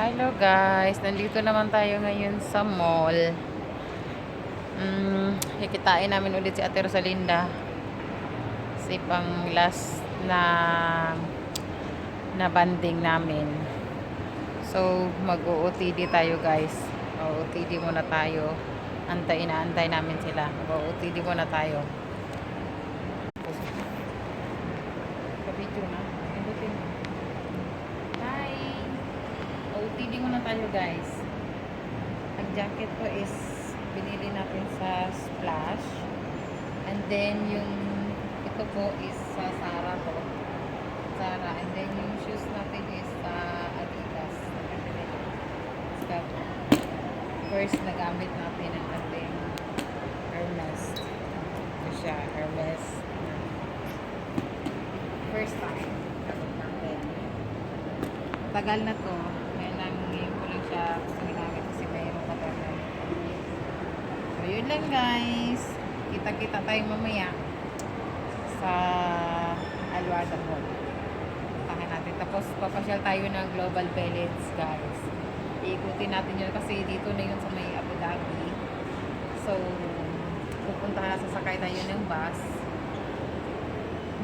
Hello guys, nandito naman tayo ngayon sa mall. Kikitain namin ulit si Ate Rosalinda. Kasi pang last na banding namin. So, mag-OOTD tayo guys. OOTD muna tayo. Inaantay namin sila. Mag-OOTD muna tayo. Kapito na. Pindutin mo. Hi! OOTD muna tayo guys. Ang jacket ko is binili natin sa Splash. And then yung ito po is sa Zara po. Zara. And then yung shoes natin is sa Adidas. First nagamit natin ang ating Hermes. Ito siya, Hermes. First time gamit natin. Tagal na to. Ngayon ko lang siya ginamit kasi mayroon pa tayo. So yun lang guys. Kita-kita tayo mamaya sa Alwada Mall. Puntahan natin. Tapos papasyal tayo ng Global Village guys. Iikutin natin yun kasi dito na yun sa may Abu Dhabi. So sasakay tayo ng bus.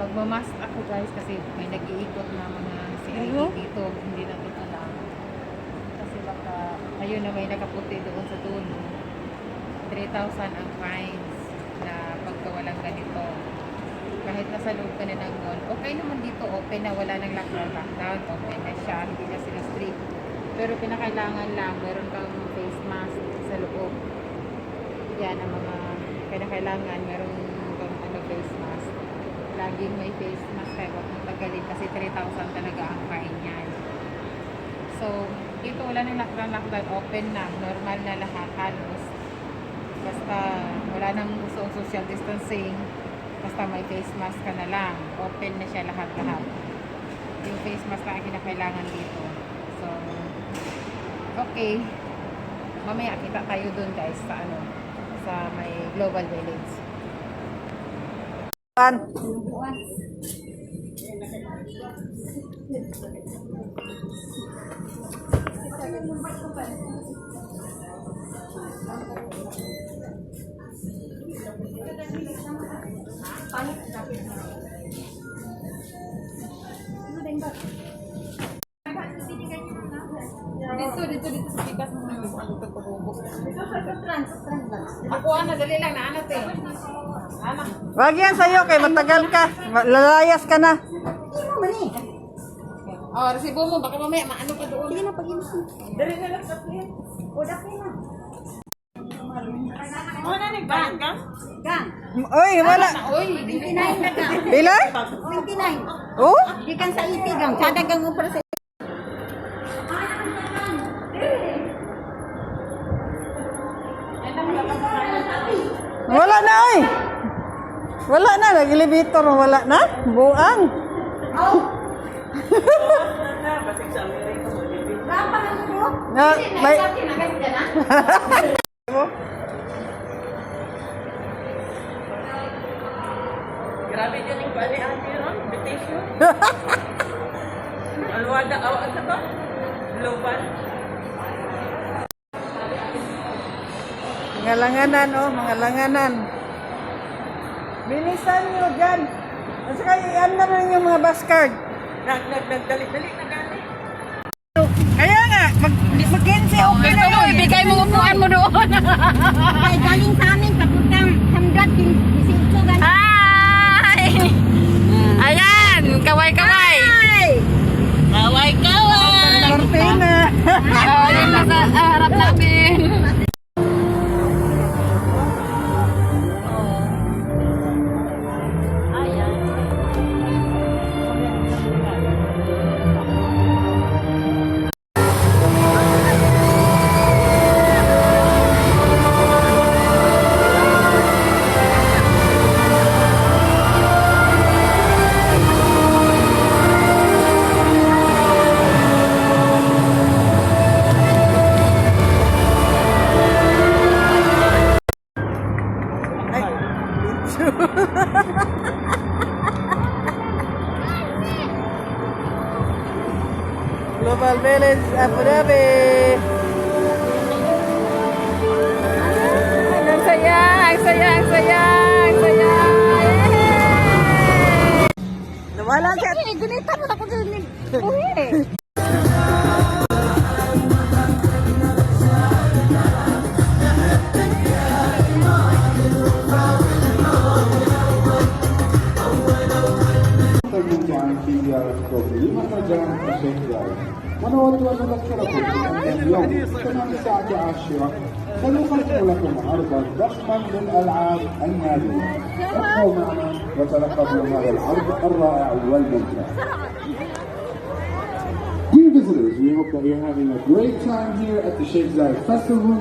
Magmamask ako guys kasi may nag-iikot na mga CID dito. Hindi na ito lang. Kasi baka ayun na may nakaputi doon sa dulo. 3,000 ang fines na pagka walang ganito. Kahit nasa loob ka na ng mall. Okay naman dito, open na, wala nang lockdown. Open na siya, hindi na sila strict. Pero pinakailangan lang, meron kang face mask sa loob. Yan ang mga pinakailangan, meron kang face mask. Laging may face mask kaya huwag mong tagalin kasi 3,000 talaga ang fine yan. So, dito wala nang lockdown, open na, normal na lahat halos. Basta wala nang gusto social distancing, basta may face mask ka na lang, open na siya lahat-lahat. Yung face mask na ang kinakailangan dito. So, okay. Mamaya kita tayo dun guys sa may Global Village. Dito sa tigas mo naman ang pagpapubok. Ako dali lang na anat eh. Anak. Wag yan sa'yo kay matagal ka. Lalayas ka na. Oh, resibo mo baka mamaya maano ka doon. Sige na pag-inis. Dali na lang sa piyan. Udak na. Wala ni gang. Gang. Oy, wala. Oy, 29 na gang. Pila? 29. Oh? Ikan sa iti gang. Sada gang mo para sa wala na ay. Wala na, nag-elevator, wala na. Buang. Oh. Na, may grabe dyan yung pali-ati, invitation. Alwada, ano to? Global. mga langanan, oh, mga langanan. Bilisan nyo dyan. At saka, iyan na rin yung mga bus card. Nagdali-dali na gani. Kaya nga, mag-kensi, okay na yun. Ibigay mo upuan mo doon. Ay, galing sa amin, papuntang Hamdat, Pisinto, galing. Hi! Ayan, kaway-kaway. Kaway-kaway. Cortina. Yun na sa harap natin. Palace, Abu Dhabi. Ang saya, ang saya, ang saya, ang saya. Nawala siya. Gunita mo ako dun ni Buhi. الممتعة في زيارة كوكب مهرجان الشيخ زايد. ونود أن نذكركم بأن اليوم تمام الساعة 10 سنقدم لكم عرضا ضخما للألعاب النارية. ابقوا معنا وترقبوا هذا العرض الرائع والممتع. Dear visitors, we hope that you're having a great time here at the Sheikh Zayed Festival,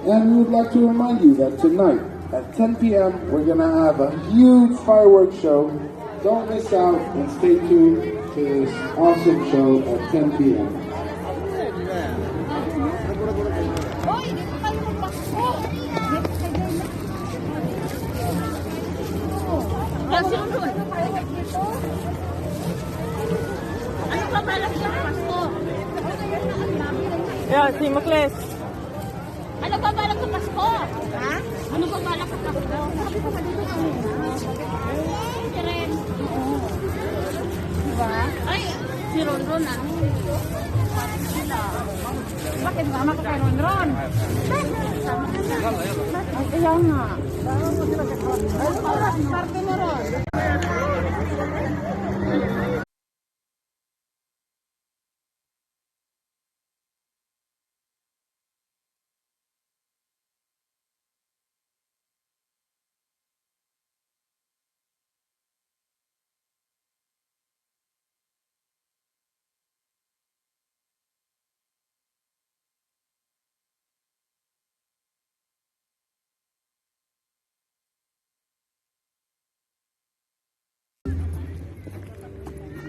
and we would like to remind you that tonight at 10 p.m. we're going to have a huge fireworks show. Don't miss out and stay tuned to this awesome show at 10 p.m. Hoy, dito kayo magpasko. Kasi doon. Ano pa balak sa pasko? Yeah, si Makles. Ano pa balak sa pasko? Ha? Ano pa balak sa pasko? Sabi ko pa dito kami. Ren. Diba? Ay, si Ron na. Bakit mama ka kay Ron? Kaya nga. Parte na Ron.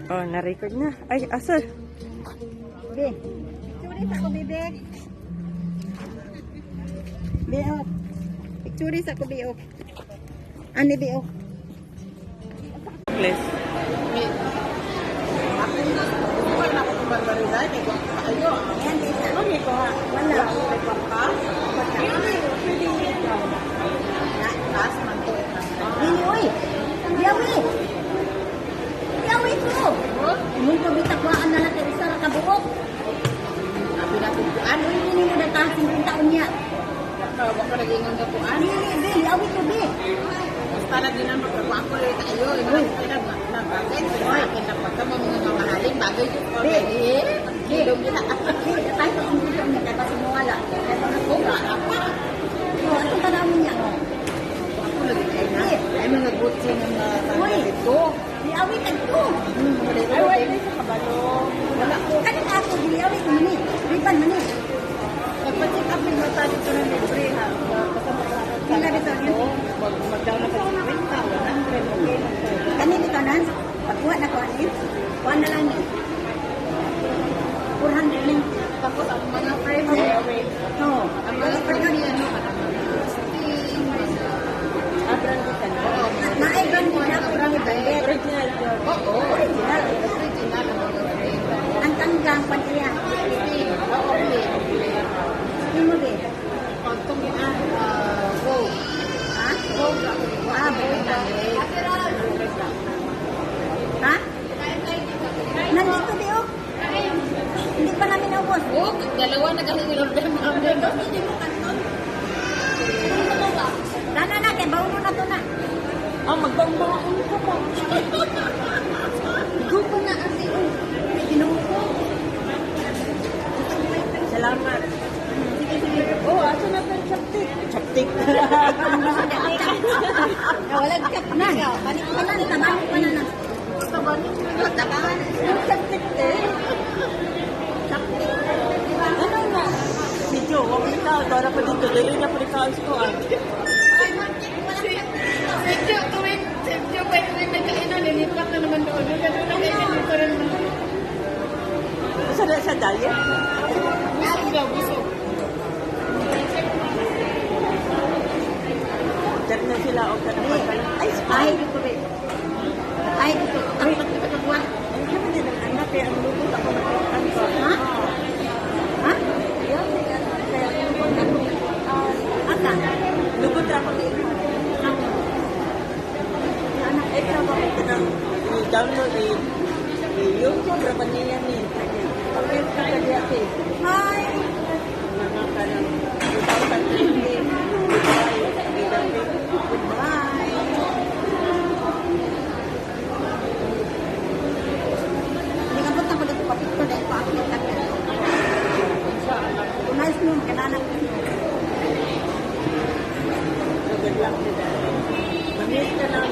Oh, na-record na. Ay, asa? Be. Picturis ako, bebe. Beok. Picturis ako, beok. Ano, beok? Makles. Ayan, isa. Wala. Dili, uy. Diyawi. Diyawi ko. Mung pabitakwaan na natin isa na kabuok. Sabi na kung ano yung hindi mo natasin yung taon niya. Wag ka nag-ingon ka po. Dili, dili. Diyawi ko, be. Basta na din ang pagkawa ko rin tayo. Nagbagay. Akin na pagka mga mamahaling bagay. Kilong nila. Dili, tayo sa kumpulong niya. Kaya kasi mawala. Kaya mga kuga. O, ano ka namin niya? Ako lagi kayo na. Ay mga butsi ng Uy. dito. Diyawi ka ko. Ay, wala sa kabalo. Wala ko. Kanina ako, diyawi ko manit. Riban manit. Nagpa-check up yung mata dito ng libre ha. Kasama sa Sila dito, yun. mag-down na sa 50, 100, okay lang tayo. Kani dito nan, pagkuha na ko ani, kuha na lang ni. 400 lang. Tapos ang mga friends, Oo. ang mga friends niya, ano, Abranditan. Maibang din ako ng bandit. Original. Oo. Original. Original ang mga friends. Ang tanggang paniya. Oo, okay. Hindi mo be. Pagtungian, go. Ha? Go. Ah, ba? Ha? Nandito be oh. Hindi pa namin naubos. Oh, dalawa nag-order namin. Nana na, kaya baon mo na to na. Magbambang ako nito po. Gupo na ang siyo. Ginuko. Salamat. Oh, asa na tayo chaptik? Chaptik. Walang kat na. Balik pa na, tabalik pa na na. Tabangan. Chaptik eh. Chaptik. Ano na? Video, wag ikaw. Dara pa dito. Dali na pa rin ko. Medyo tuwing nagkainan, nilipat na naman doon. Ganun na kainan dito rin naman. Sa diet? Busog daw, busog. Dari na sila o ka naman pala. Ay, ay, dito be. Ay, dito. Ay, dito. Ay, kami din ang anak eh. Ang luto ako na. Ha? Hi! Mga ka ng 2020. Goodbye! Hindi ka punta ko dito papito dahil paakit ka. Nice mo, kananak mo. Good luck to that. Mamiss ka lang.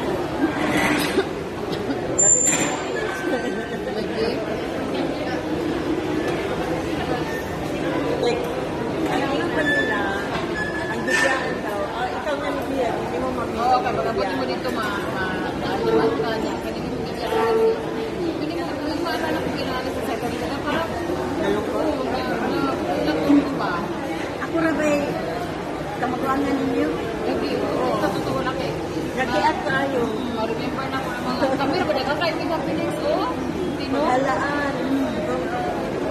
Like, ang kanila, ang bigyan daw, ikaw nga bigyan, hindi mo mamiss. Oo, kapag abutin mo dito, maaliwan ka niya. Kanina mo niya kami. Hindi ka naman maalala kung ginala sa second ka. Parang, nalungkot ko ba? Ako na ba'y kamagwangan ninyo? Gabi, oo. Sa totoo lang eh. Nag-iat tayo. Ma-remember na ko ng mga kami ba nagkakain din kami Pinis, oh? Tino? Halaan.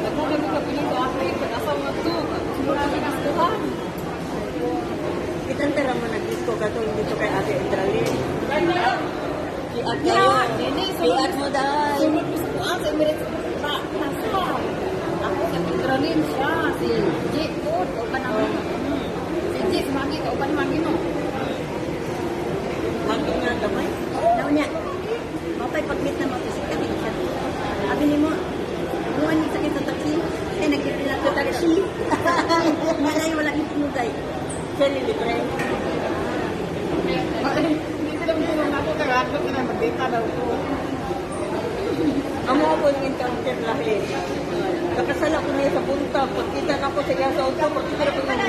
Nagkakain din kami Pinis, oh? After yung pag-asawa to. Siguro kami nastuhan. Itantara mo nag-disco ka to, hindi to kay Ate Endralin. Iat Yeah, kayo. Nene, Iat mo dahil. Sunod ko sa sa Emirates, nasa. Ako sa Tigranin siya, si Jit, o panahon. Si Jit, magi ka, o panahon mo. Maging nga gamay. Daw niya. Mapay pag-meet na matusika din siya. Sabi ni mo, buwan niya sakit sa taxi. Kaya nagkipila sa taxi. Malay, wala yung pinugay. Siya nilibre. Hindi sila mo ako kaya ano ka na mag-data daw ko. Amo ako yung encounter lahi. Nakasala ko niya sa punta. Pagkita na ko sa iya sa auto, pagkita na ko niya.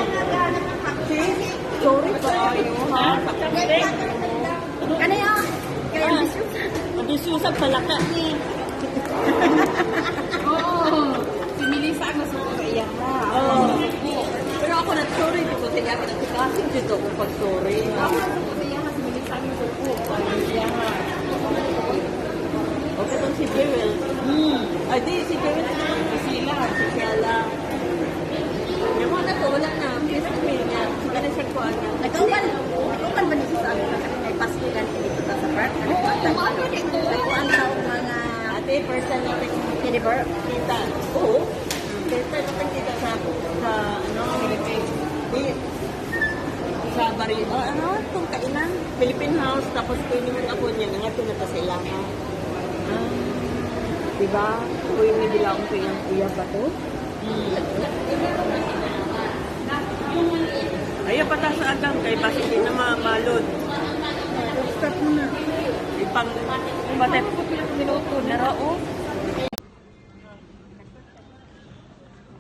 Si? Sorry pa ayo, ha? Kaya yun. Kaya ambisyon. Ambisyosan pala ka. Oo. Si Melissa ang nasuko sa iya ha. Oo. Pero ako na-sorry dito sa iya. Pinagkakasin dito kung pag-sorry. Ako nasuko sa iya ha. Si Melissa ang nasuko sa iya ha. Okay itong si Jewel. Ay, di, si Jewel si Sheila. Si Sheila. Yung mga na to, wala na. Please email niya. Ganun siya kuha niya. Nagkuman ba niyo sa amin? Kasi may paski lang dito sa park. Nagkuhan sa mga Ate, first time natin deliver. kita. Oo. First time natin kita sa di, sa Barrio. Ano? Itong kainan. Philippine House. Tapos pwede mo ako niya. Nangato na ta sa ilangan. Diba? Uy, may bilang ko yung kuya ba to? Ayaw pa tayo sa agang kay basi hindi na mamalod. Stop mo na. Ipang patay ko pilang minuto na rao.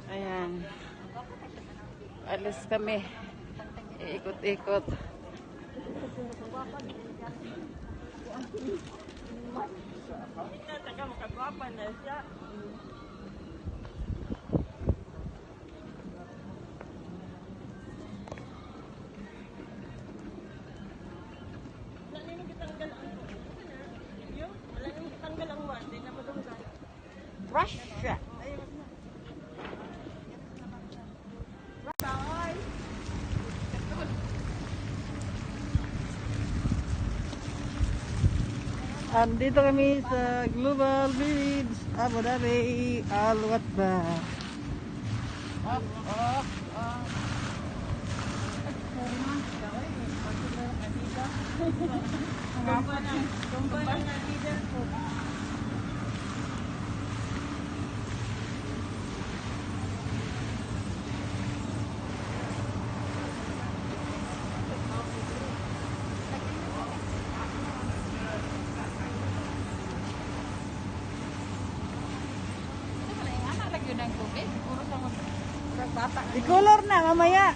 Ayan. Alis kami. Ikot-ikot. Taga makagwapa na siya. Russia. Andito kami sa Global Village, Abu Dhabi, Al Watba. I-color na mamaya.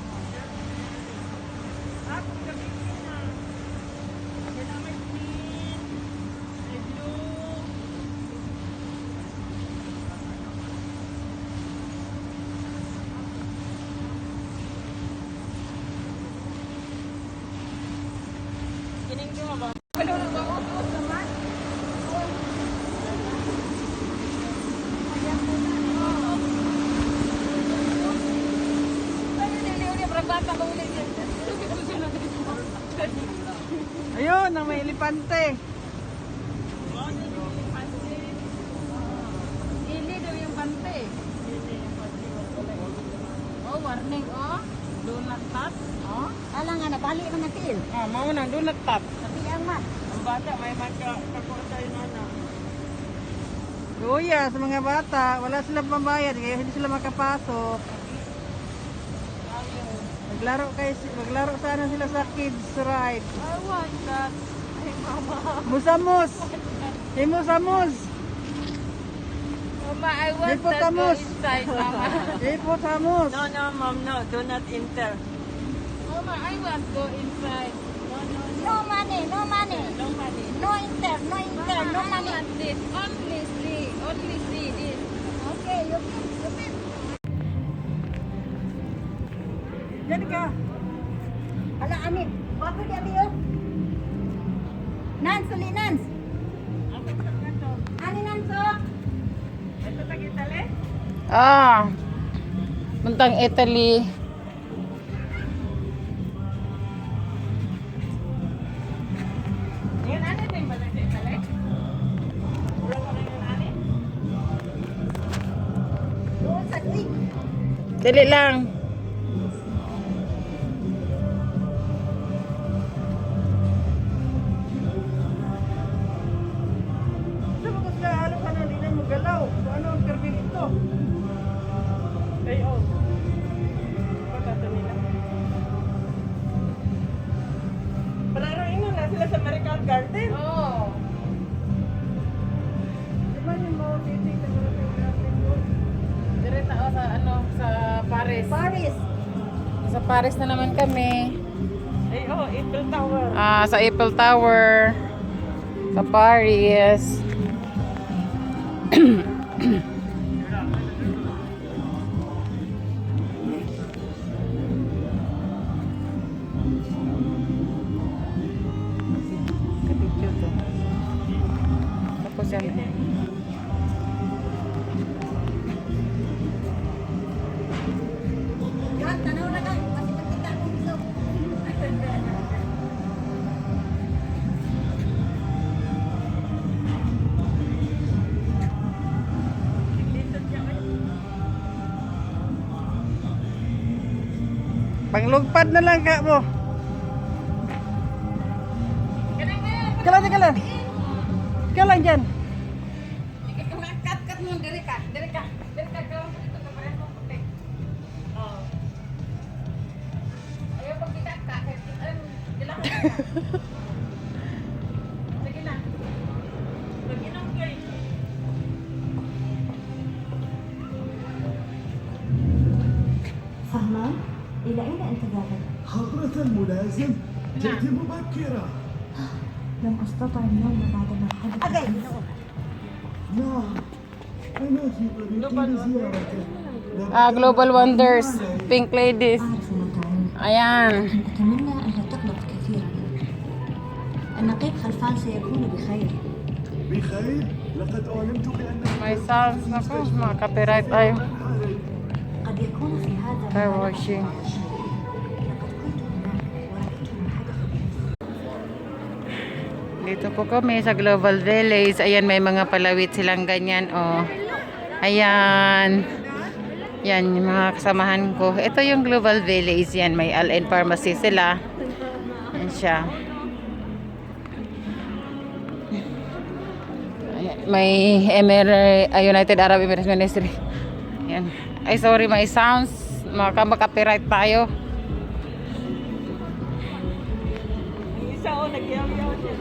Ayun, ang may elepante. Hindi daw yung pante. warning, oh. Do not touch, oh. Kala nga nabali man natin. Mau nang do not touch. Tapi ang man. Ang bata, may magkakurta yun na. Luya sa mga bata, wala silang pambayad kaya hindi sila makapasok. Maglaro sana sila sa kids ride. I want that. Ay, mama. Musamos. Himusamos. Mama, I want that go Hippopotamus. inside, mama. Hippopotamus. No, ma'am, no. Do not enter. Mama, I want go inside. No, no, no. No money, no money. No money. No inter, no inter, no Mama, I money. want this. Only see this. Okay, you pin. Yan ka. Ala, amin. Bago di abi oh. Nans, uli Nans. Ani Nans oh. Ah. Puntang Italy. Doon sa quick. Dali lang. Sa mga sila, ano ka na, hindi na magalaw. So ano ang permit ito? Kayo. Pagkata nila. Palaroin na sila sa Marical Garden. Oh. Diba yung mga titig na mga natin mo? Dire na sa sa Paris. Paris. Sa Paris na naman kami. Ay, Eiffel Tower. Sa Eiffel Tower. Sa Paris. Kapityo to. Tapos yan. Yan, tanaw na lang. Kasi magkita akong gusto. Panglugpad na lang ka mo. Kalan. Kalan dyan. Kat mo, dire ka. Dire ka gawin ko dito. Kaparehan mo puti. Oh. Ayaw pag bigat ka. Kailangan ka. Sige na. Mag-inom kayo. فهمان؟ إلى أين أنت ذاهب؟ حضرة الملازم جئت مبكرة. لم أستطع النوم بعد ما حدث. Agay. نعم أنا في طريقي لزيارته. Global Wonders. Pink Ladies. أعرف ما تعني. Ayan. أتمنى أن لا تقلق كثيرا. النقيب خلفان سيكون بخير. بخير؟ لقد أعلمت بأن May sounds na po. Mga copyright tayo. قد يكون في هذا Car الملف washing. شيء. لقد كنت هناك ورأيت ما حدث بالضبط. Dito po kami sa Global Village. Ayan, may mga palawit silang ganyan. Oh. Ayan. Yan, yung mga kasamahan ko. Ito yung Global Village. Yan, may Al-Ain Pharmacy sila. Yan siya. Ayan, may United Arab Emirates Ministry. Yan. Ay, sorry, may sounds. Makapiright tayo. Yung isa nagyaw-yaw siya.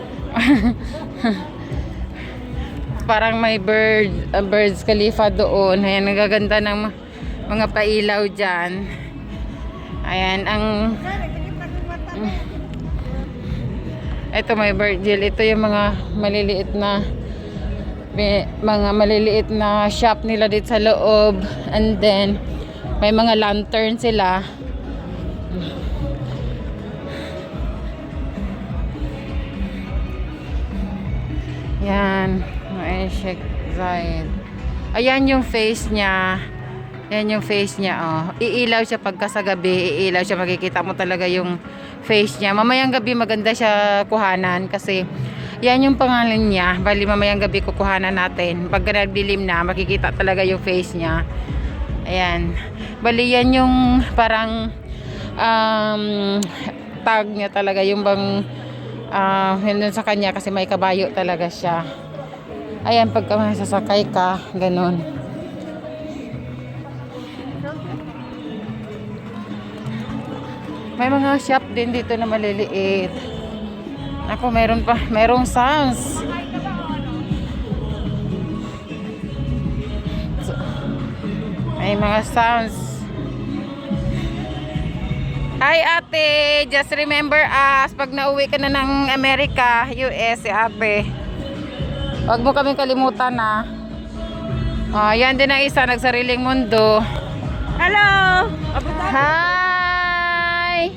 Parang may Burj Khalifa doon. Ayan, nagaganda ng mga pailaw dyan. Ayan, ito may Virgil. Ito yung mga maliliit na shop nila dito sa loob. And then, may mga lantern sila. Yan. Ay, Sheikh Zayed. Ayan yung face niya. Yan yung face niya, oh. Iilaw siya pagka sa gabi. Iilaw siya. Makikita mo talaga yung face niya. Mamayang gabi maganda siya kuhanan kasi yan yung pangalan niya. Bali mamayang gabi kukuhanan natin. Pagka nagdilim na, makikita talaga yung face niya. Ayan. Bali yan yung parang tag niya talaga. Yung bang yun sa kanya kasi may kabayo talaga siya. Ayan, pagka sasakay ka, ganun. May mga shop din dito na maliliit. Ako, merong sounds. May mga sounds. Hi ate, just remember us pag nauwi ka na ng Amerika, US, si ate. Huwag mo kaming kalimutan na. Yan din ang isa, nagsariling mundo. Hello! Hi!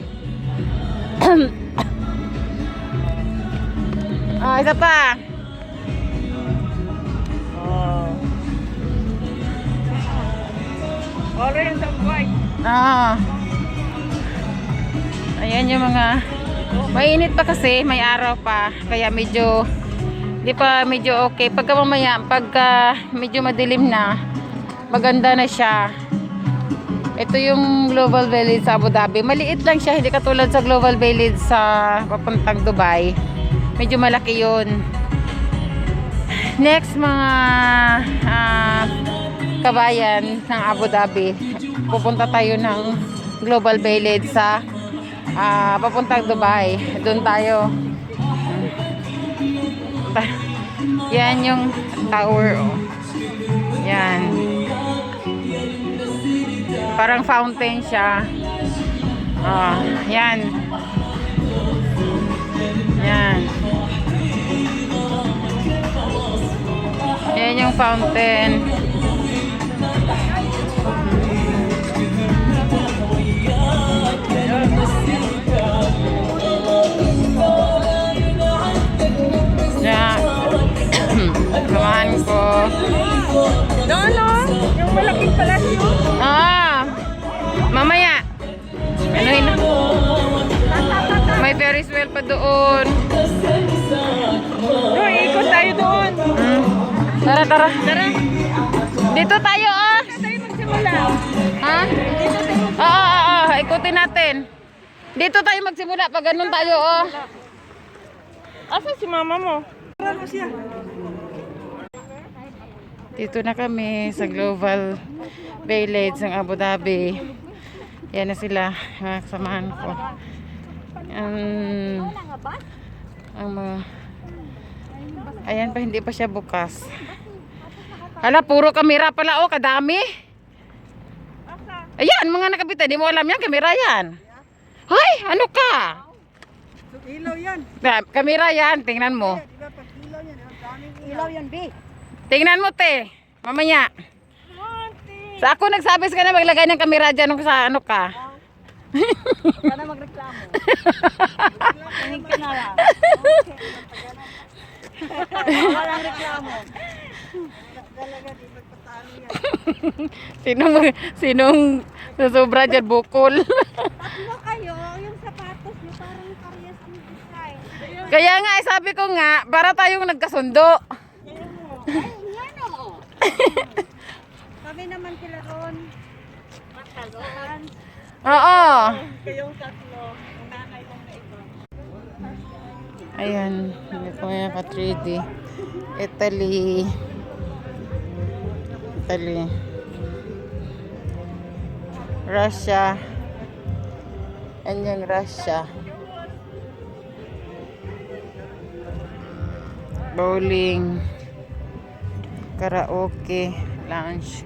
Isa pa. Orange and white. Ayan yung mga mainit pa kasi, may araw pa. Kaya medyo di pa medyo okay. Pagka mamaya, pagka medyo madilim na, maganda na siya. Ito yung Global Village sa Abu Dhabi. Maliit lang siya, hindi katulad sa Global Village sa papuntang Dubai. Medyo malaki yun. Next mga kabayan ng Abu Dhabi, pupunta tayo ng Global Village sa papuntang Dubai. Doon tayo. Yan yung tower. Yan. Parang fountain siya. Yan. Yan. Yan yung fountain. Yan. Samahan ko. No, yung malaking palasyo. Mamaya. May Ferris wheel pa doon. Ikot tayo doon. Tara. Dito tayo, Tayo magsimula. Ha? Oo. Ikutin natin. Dito tayo magsimula. Pag ganun tayo, Asa si mama mo? Dito na kami sa Global Village ng Abu Dhabi. Yan na sila, mga kasamahan ko. Ayan pa, hindi pa siya bukas. Hala, puro kamera pala, kadami. Ayan, mga nakabita, di mo alam yan, kamera yan. Hoy, ano ka? Ilaw yan. Kamera yan, tingnan mo. Ilaw yan, B. Tingnan mo, te. Mamaya. Sa ako nagsabi ka na maglagay ng kamera dyan kung sa ano ka. Sana magreklamo. Tingin ka na lang. Walang reklamo. Talaga di magpatalo yan. Sinong susobra dyan, bukol. Tatlo kayo, yung sapatos nyo parang karyas ang design. Kaya nga, sabi ko nga, para tayong nagkasundo. Yan o. Kami naman sila ron. Matalon. Oo. Kayong tatlo. Ang nanay mong na iba. Ayan, hindi ko yan ka 3D. Italy. Russia. Ayan yung Russia. Bowling. Karaoke. Lounge.